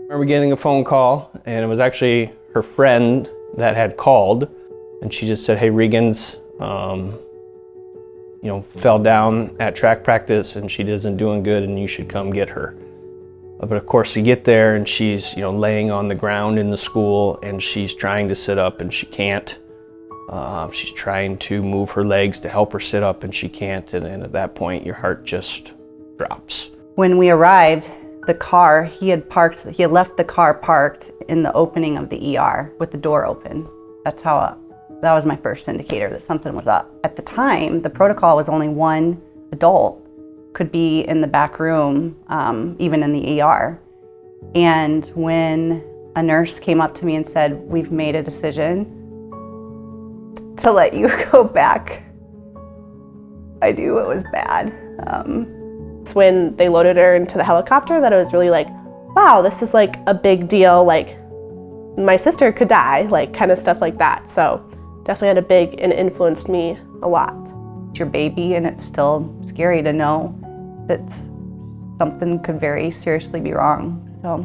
I remember getting a phone call, and it was actually her friend that had called, and she just said, "Hey, Reegan's, fell down at track practice, and she isn't doing good, and you should come get her." But of course, we get there, and she's, laying on the ground in the school, and she's trying to sit up, and she can't. She's trying to move her legs to help her sit up, and she can't. And at that point, your heart just drops. When we arrived, the car, he had left the car parked in the opening of the ER with the door open. That was my first indicator that something was up. At the time, the protocol was only one adult could be in the back room, even in the ER. And when a nurse came up to me and said, "We've made a decision to let you go back," I knew it was bad. It's when they loaded her into the helicopter that it was really like, wow, this is like a big deal, like my sister could die, like kind of stuff like that. So definitely had a big and influenced me a lot. It's your baby, and it's still scary to know that something could very seriously be wrong. So.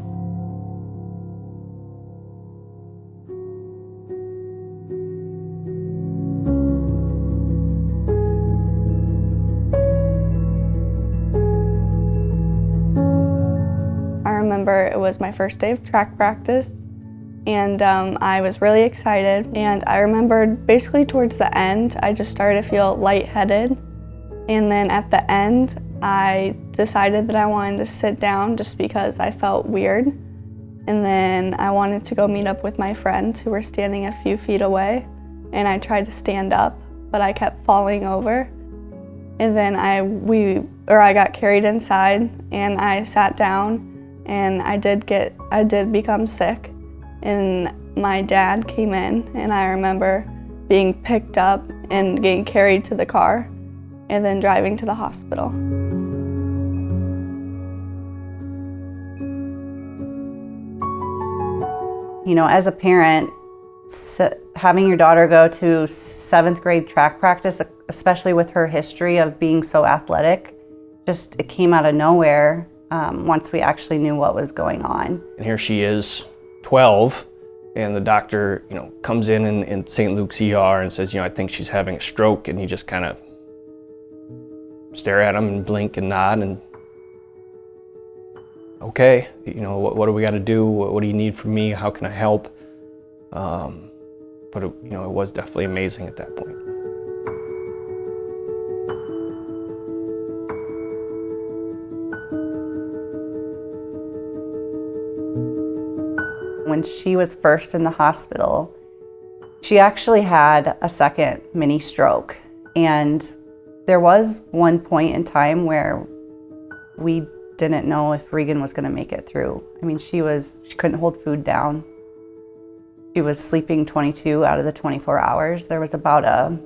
I remember it was my first day of track practice, and I was really excited. And I remembered basically towards the end, I just started to feel lightheaded. And then at the end, I decided that I wanted to sit down just because I felt weird. And then I wanted to go meet up with my friends who were standing a few feet away. And I tried to stand up, but I kept falling over. And then I got carried inside, and I sat down, and I did become sick. And my dad came in, and I remember being picked up and getting carried to the car and then driving to the hospital. As a parent, having your daughter go to 7th grade track practice, especially with her history of being so athletic, it came out of nowhere once we actually knew what was going on. And here she is, 12, and the doctor, comes in St. Luke's ER and says, "I think she's having a stroke," and you just kind of stare at him and blink and nod and, "Okay, what do we got to do? What do you need from me? How can I help?" But it was definitely amazing at that point. When she was first in the hospital, she actually had a second mini stroke. And there was one point in time where we didn't know if Reegan was going to make it through. I mean, she couldn't hold food down. She was sleeping 22 out of the 24 hours. There was about a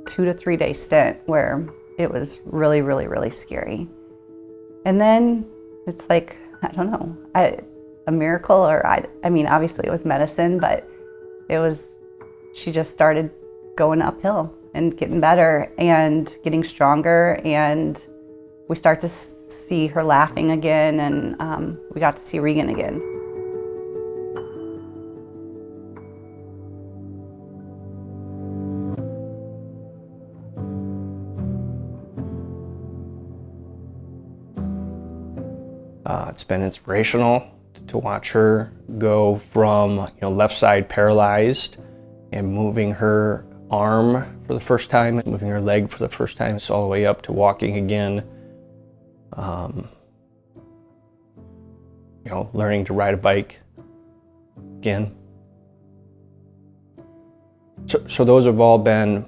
2 to 3 day stint where it was really, really, really scary. And then it's like, I don't know, a miracle, or I mean, obviously it was medicine, but she just started going uphill and getting better and getting stronger, and we start to see her laughing again, and we got to see Reegan again. It's been inspirational to watch her go from left side paralyzed and moving her arm for the first time, moving her leg for the first time, so all the way up to walking again. Learning to ride a bike again. So those have all been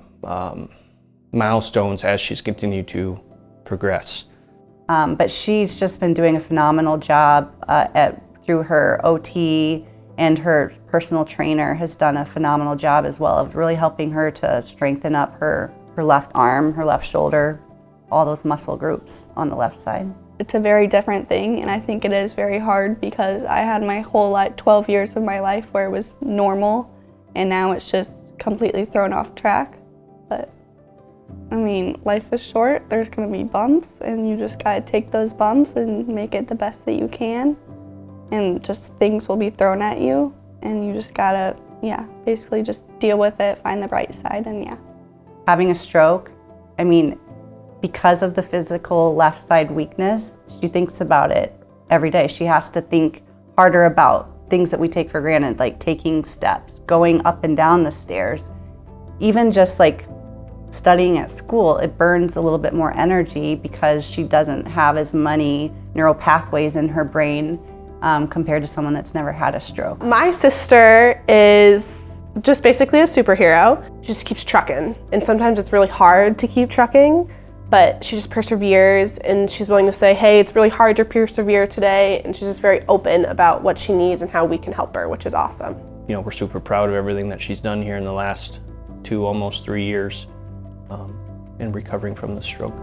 milestones as she's continued to progress. But she's just been doing a phenomenal job through her OT, and her personal trainer has done a phenomenal job as well of really helping her to strengthen up her left arm, her left shoulder, all those muscle groups on the left side. It's a very different thing, and I think it is very hard because I had my whole 12 years of my life where it was normal, and now it's just completely thrown off track. But I mean, life is short, there's gonna be bumps, and you just gotta take those bumps and make it the best that you can. and just things will be thrown at you, and you just gotta, basically just deal with it, find the bright side, and Having a stroke, I mean, because of the physical left side weakness, she thinks about it every day. She has to think harder about things that we take for granted, like taking steps, going up and down the stairs. Even just like studying at school, it burns a little bit more energy because she doesn't have as many neural pathways in her brain compared to someone that's never had a stroke. My sister is just basically a superhero. She just keeps trucking, and sometimes it's really hard to keep trucking, but she just perseveres, and she's willing to say, hey, it's really hard to persevere today, and she's just very open about what she needs and how we can help her, which is awesome. You know, we're super proud of everything that she's done here in the last 2, almost 3 years in recovering from the stroke.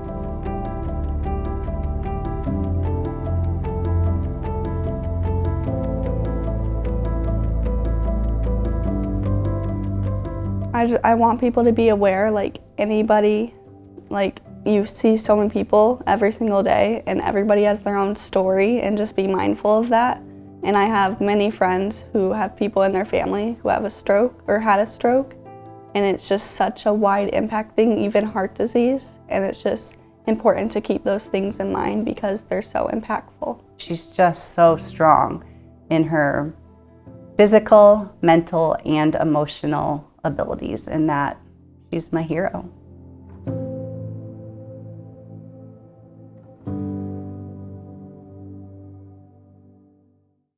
I want people to be aware, like anybody, like you see so many people every single day and everybody has their own story, and just be mindful of that. And I have many friends who have people in their family who have a stroke or had a stroke, and it's just such a wide impact thing, even heart disease, and it's just important to keep those things in mind because they're so impactful. She's just so strong in her physical, mental, and emotional abilities, and that she's my hero.